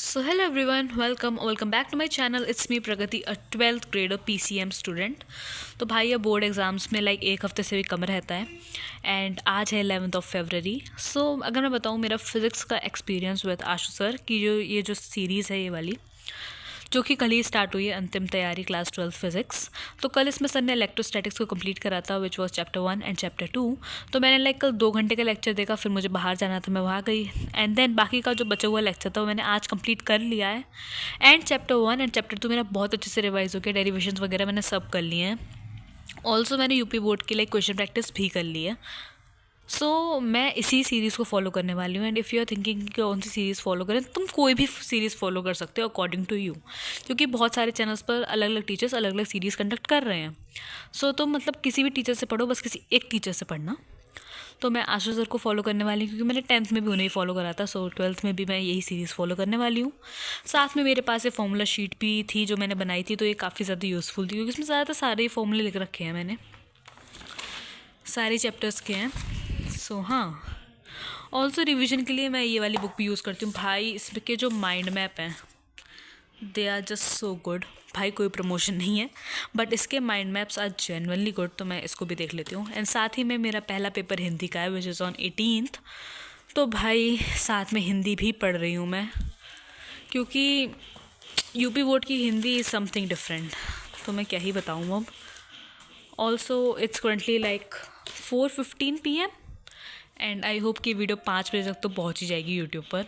So hello everyone, welcome back to my channel. It's me Pragati, a 12th grader PCM student. तो भाई अब board exams में एक हफ़्ते से भी कम रहता है एंड आज है 11th ऑफ फरवरी. सो अगर मैं बताऊँ मेरा फिज़िक्स का एक्सपीरियंस विद आशु सर की जो सीरीज़ है ये वाली, जो कि कल ही स्टार्ट हुई है, अंतिम तैयारी क्लास 12 फिज़िक्स. तो कल इसमें सर ने इलेक्ट्रोस्टैटिक्स को कंप्लीट करा था which was chapter 1 and chapter 2. तो मैंने कल 2 घंटे का लेक्चर देखा, फिर मुझे बाहर जाना था, मैं वहाँ गई एंड देन बाकी का जो बचा हुआ लेक्चर था वो मैंने आज कंप्लीट कर लिया है. एंड चैप्टर 1 एंड चैप्टर 2 मेरा बहुत अच्छे से रिवाइज हो गया, डेरिवेशंस वगैरह मैंने सब कर लिए हैं. ऑल्सो मैंने यूपी बोर्ड की क्वेश्चन प्रैक्टिस भी कर ली है. सो मैं इसी सीरीज़ को फॉलो करने वाली हूँ. And if you are thinking कि कौन सी सीरीज़ फॉलो करें, तुम कोई भी सीरीज़ फॉलो कर सकते हो अकॉर्डिंग टू यू, क्योंकि बहुत सारे चैनल्स पर अलग अलग टीचर्स अलग अलग सीरीज़ कंडक्ट कर रहे हैं. सो तुम किसी भी टीचर से पढ़ो, बस किसी एक टीचर से पढ़ना. तो मैं आशु सर को फॉलो करने वाली हूँ क्योंकि मैंने 10th में भी उन्हें फॉलो करा था. सो 12th में भी मैं यही सीरीज़ फॉलो करने वाली हूँ. साथ में मेरे पास ये फॉर्मूला शीट भी थी जो मैंने बनाई थी, तो ये काफ़ी ज़्यादा यूज़फुल थी क्योंकि इसमें ज़्यादातर सारे ही फॉर्मूले लिख रखे हैं मैंने, सारे चैप्टर्स के हैं. सो हाँ, ऑल्सो रिवीजन के लिए मैं ये वाली बुक भी यूज़ करती हूँ. भाई इसमें के जो माइंड मैप हैं they are just so good. भाई कोई प्रमोशन नहीं है, बट इसके mind maps are genuinely good, तो मैं इसको भी देख लेती हूँ. एंड साथ ही में मेरा पहला पेपर हिंदी का है विच इज़ ऑन 18th. तो भाई साथ में हिंदी भी पढ़ रही हूँ मैं, क्योंकि यूपी बोर्ड की हिंदी इज़ समथिंग डिफरेंट. तो मैं क्या ही बताऊँ अब. Also it's currently 4:15 PM and I hope कि वीडियो 5 बजे तक तो पहुँच ही जाएगी यूट्यूब पर.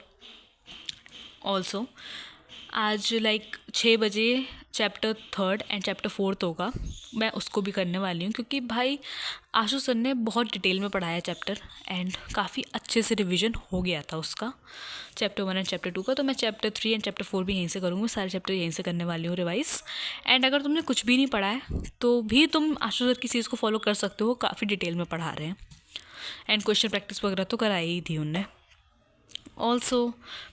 ऑल्सो आज 6 बजे चैप्टर 3 एंड चैप्टर 4 होगा, मैं उसको भी करने वाली हूँ क्योंकि भाई आशु सर ने बहुत डिटेल में पढ़ाया चैप्टर एंड काफ़ी अच्छे से रिवीजन हो गया था उसका चैप्टर 1 एंड चैप्टर 2 का. तो मैं चैप्टर 3 एंड चैप्टर 4 भी यहीं से करूँगी, सारे चैप्टर यहीं से करने वाली हूँ रिवाइज. एंड अगर तुमने कुछ भी नहीं पढ़ा है तो भी तुम आशु सर की चीज़ को फॉलो कर सकते हो, काफ़ी डिटेल में पढ़ा रहे हैं एंड क्वेश्चन प्रैक्टिस वगैरह तो कराई ही थी उनने. ऑल्सो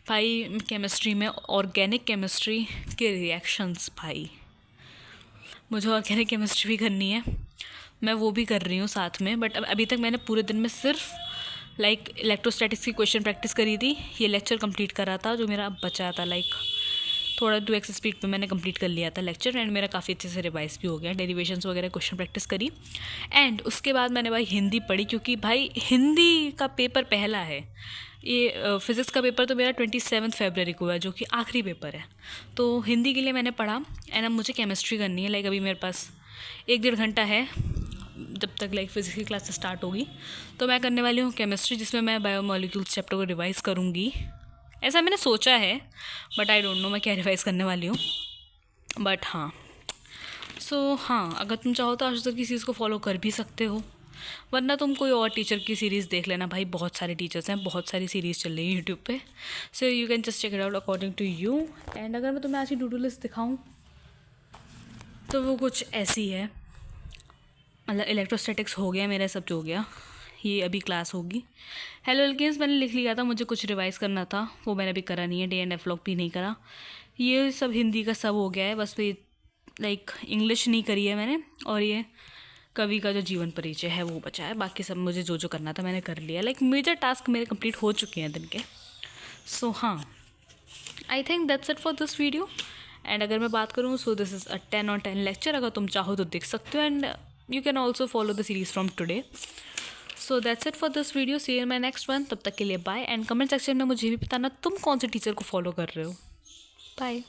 भाई केमिस्ट्री में ऑर्गेनिक केमिस्ट्री के रिएक्शंस, भाई मुझे ऑर्गेनिक केमिस्ट्री भी करनी है, मैं वो भी कर रही हूँ साथ में. बट अभी तक मैंने पूरे दिन में सिर्फ इलेक्ट्रोस्टैटिक्स की क्वेश्चन प्रैक्टिस करी थी. ये लेक्चर कंप्लीट करा था जो मेरा बचा था, थोड़ा 2x स्पीड पे मैंने कंप्लीट कर लिया था लेक्चर एंड मेरा काफ़ी अच्छे से रिवाइज भी हो गया. डेरिवेशंस वगैरह क्वेश्चन प्रैक्टिस करी एंड उसके बाद मैंने भाई हिंदी पढ़ी, क्योंकि भाई हिंदी का पेपर पहला है. ये फिज़िक्स का पेपर तो मेरा 27 फरवरी को है, जो कि आखिरी पेपर है. तो हिंदी के लिए मैंने पढ़ा एंड अब मुझे केमिस्ट्री करनी है. अभी मेरे पास 1-1.5 घंटा है जब तक फिज़िक्स की क्लास स्टार्ट होगी. तो मैं करने वाली हूँ केमिस्ट्री, जिसमें मैं बायोमोलिक्यूल्स चैप्टर को रिवाइज़ करूँगी. ऐसा मैंने सोचा है, बट आई डोंट नो मैं क्या रिवाइज़ करने वाली हूँ. बट हाँ, सो हाँ, अगर तुम चाहो तो आज तक किसी चीज़ को फॉलो कर भी सकते हो, वरना तुम कोई और टीचर की सीरीज़ देख लेना. भाई बहुत सारे टीचर्स हैं, बहुत सारी सीरीज़ चल रही है यूट्यूब पे. So you can just check it out according to you. And अगर मैं तुम्हें आज की टू डू लिस्ट दिखाऊँ तो वो कुछ ऐसी है. इलेक्ट्रोस्टैटिक्स हो गया मेरा, सब हो गया, ये अभी क्लास होगी. हेलो एल्केन्स मैंने लिख लिया था, मुझे कुछ रिवाइज़ करना था, वो मैंने अभी करा नहीं है. डे एंड एफ लॉग भी नहीं करा. ये सब हिंदी का सब हो गया है, बस ये इंग्लिश नहीं करी है मैंने, और ये कवि का जो जीवन परिचय है वो बचा है. बाकी सब मुझे जो जो करना था मैंने कर लिया. मेजर टास्क मेरे कंप्लीट हो चुके हैं दिन के. सो हाँ, I think that's it for this video. And अगर मैं बात करूँ, so this is a 10/10 lecture. अगर तुम चाहो तो देख सकते हो and you can also follow the series from today. So that's it for this video. See you in my next one. तब तक के लिए बाय. एंड कमेंट सेक्शन में मुझे भी बताना तुम कौन से टीचर को फॉलो कर रहे हो. बाय.